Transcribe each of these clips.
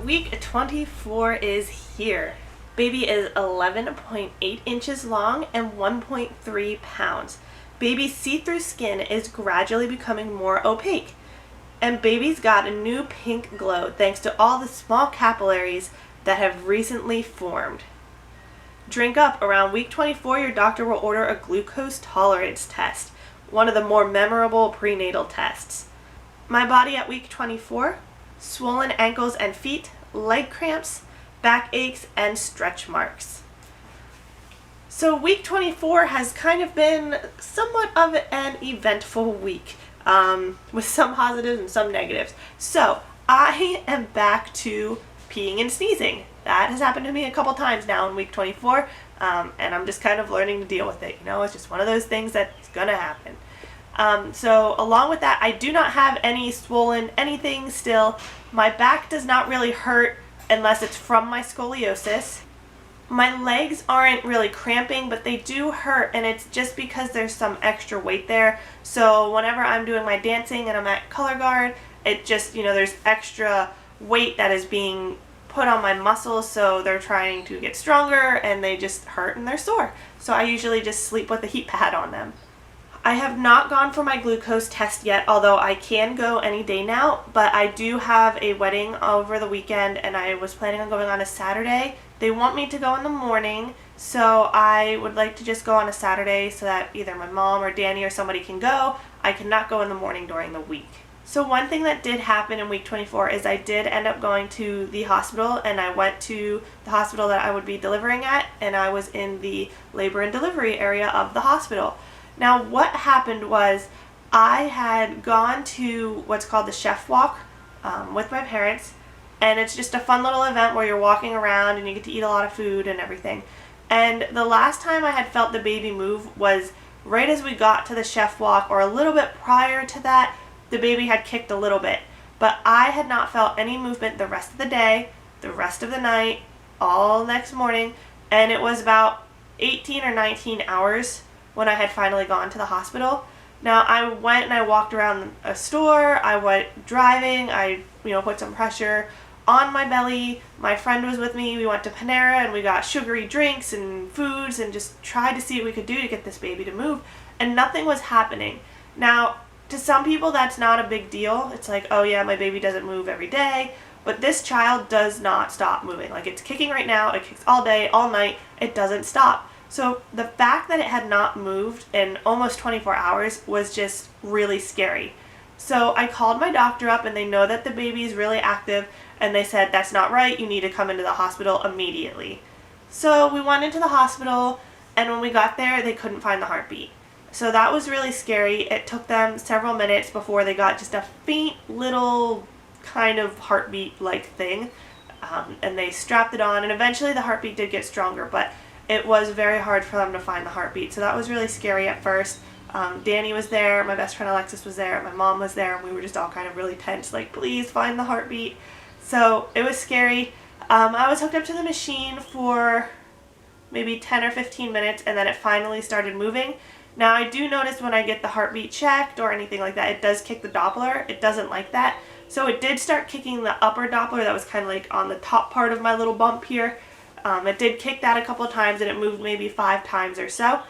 week 24 is here. Baby is 11.8 inches long and 1.3 pounds. Baby's see-through skin is gradually becoming more opaque. And baby's got a new pink glow thanks to all the small capillaries that have recently formed. Drink up. Around week 24, your doctor will order a glucose tolerance test, one of the more memorable prenatal tests. My body at week 24, swollen ankles and feet, leg cramps, back aches, and stretch marks. So week 24 has kind of been somewhat of an eventful week, with some positives and some negatives. So I am back to peeing and sneezing. That has happened to me a couple times now in week 24, and I'm just kind of learning to deal with it. You know, it's just one of those things that's gonna happen. So along with that, I do not have any swollen anything still. My back does not really hurt unless it's from my scoliosis. My legs aren't really cramping, but they do hurt, and it's just because there's some extra weight there. So whenever I'm doing my dancing and I'm at color guard, it just, you know, there's extra weight that is being put on my muscles, so they're trying to get stronger and they just hurt and they're sore. So I usually just sleep with a heat pad on them. I have not gone for my glucose test yet, although I can go any day now, but I do have a wedding over the weekend and I was planning on going on a Saturday. They want me to go in the morning, so I would like to just go on a Saturday so that either my mom or Danny or somebody can go. I cannot go in the morning during the week. So one thing that did happen in week 24 is I did end up going to the hospital, and I went to the hospital that I would be delivering at, and I was in the labor and delivery area of the hospital. Now what happened was I had gone to what's called the chef walk with my parents, and it's just a fun little event where you're walking around and you get to eat a lot of food and everything. And the last time I had felt the baby move was right as we got to the chef walk, or a little bit prior to that. The baby had kicked a little bit, but I had not felt any movement the rest of the day, the rest of the night, all next morning, and it was about 18 or 19 hours when I had finally gone to the hospital. Now I went and I walked around a store, I went driving, I put some pressure on my belly. My friend was with me, we went to Panera and we got sugary drinks and foods and just tried to see what we could do to get this baby to move, and nothing was happening. Now, to some people that's not a big deal. It's like, oh yeah, my baby doesn't move every day, but this child does not stop moving. Like, it's kicking right now, it kicks all day, all night, it doesn't stop. So the fact that it had not moved in almost 24 hours was just really scary. So I called my doctor up, and they know that the baby is really active, and they said, that's not right, you need to come into the hospital immediately. So we went into the hospital, and when we got there, they couldn't find the heartbeat. So that was really scary. It took them several minutes before they got just a faint little kind of heartbeat-like thing, and they strapped it on, and eventually the heartbeat did get stronger, but it was very hard for them to find the heartbeat. So that was really scary at first. Danny was there, my best friend Alexis was there, my mom was there, and we were just all kind of really tense, like, please find the heartbeat. So it was scary. I was hooked up to the machine for maybe 10 or 15 minutes, and then it finally started moving. Now I do notice when I get the heartbeat checked or anything like that, it does kick the Doppler. It doesn't like that. So it did start kicking the upper Doppler that was kind of like on the top part of my little bump here. It did kick that a couple of times, and it moved maybe 5 times or so.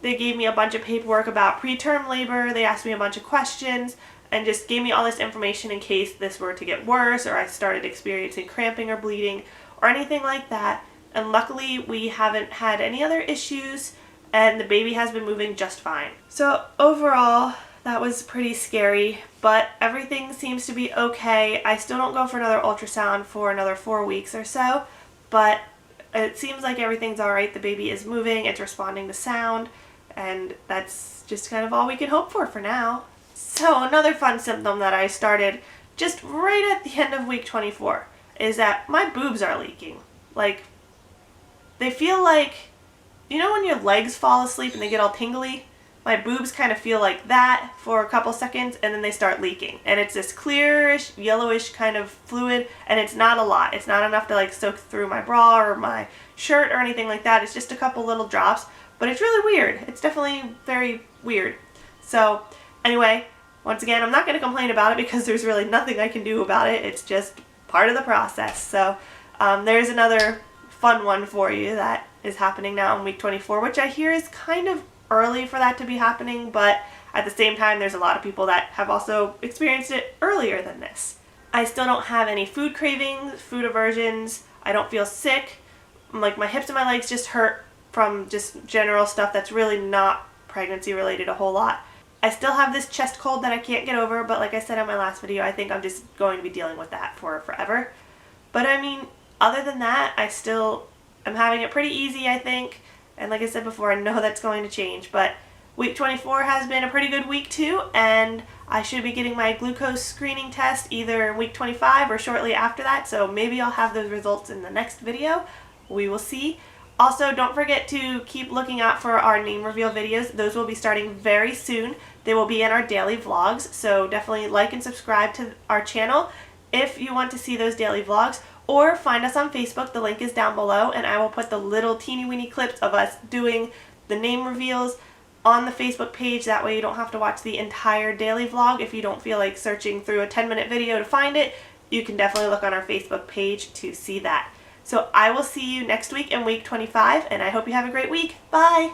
They gave me a bunch of paperwork about preterm labor. They asked me a bunch of questions and just gave me all this information in case this were to get worse or I started experiencing cramping or bleeding or anything like that. And luckily we haven't had any other issues, and the baby has been moving just fine. So overall, that was pretty scary, but everything seems to be okay. I still don't go for another ultrasound for another 4 weeks or so, but it seems like everything's alright. The baby is moving, it's responding to sound, and that's just kind of all we can hope for now. So another fun symptom that I started just right at the end of week 24 is that my boobs are leaking. Like, they feel like, you know when your legs fall asleep and they get all tingly? My boobs kind of feel like that for a couple seconds, and then they start leaking. And it's this clearish, yellowish kind of fluid, and it's not a lot. It's not enough to like soak through my bra or my shirt or anything like that. It's just a couple little drops, but it's really weird. It's definitely very weird. So anyway, once again, I'm not going to complain about it because there's really nothing I can do about it. It's just part of the process. So there's another fun one for you that is happening now in week 24, which I hear is kind of early for that to be happening, but at the same time there's a lot of people that have also experienced it earlier than this. I still don't have any food cravings, food aversions. I don't feel sick. Like my hips and my legs just hurt from just general stuff that's really not pregnancy related a whole lot. I still have this chest cold that I can't get over, but like I said in my last video, I think I'm just going to be dealing with that for forever. But I mean, other than that, I still am having it pretty easy, I think. And like I said before, I know that's going to change, but week 24 has been a pretty good week too, and I should be getting my glucose screening test either in week 25 or shortly after that, so maybe I'll have those results in the next video. We will see. Also, don't forget to keep looking out for our name reveal videos. Those will be starting very soon. They will be in our daily vlogs, so definitely like and subscribe to our channel if you want to see those daily vlogs, or find us on Facebook. The link is down below, and I will put the little teeny weeny clips of us doing the name reveals on the Facebook page. That way you don't have to watch the entire daily vlog. If you don't feel like searching through a 10-minute video to find it, you can definitely look on our Facebook page to see that. So I will see you next week in week 25, and I hope you have a great week. Bye!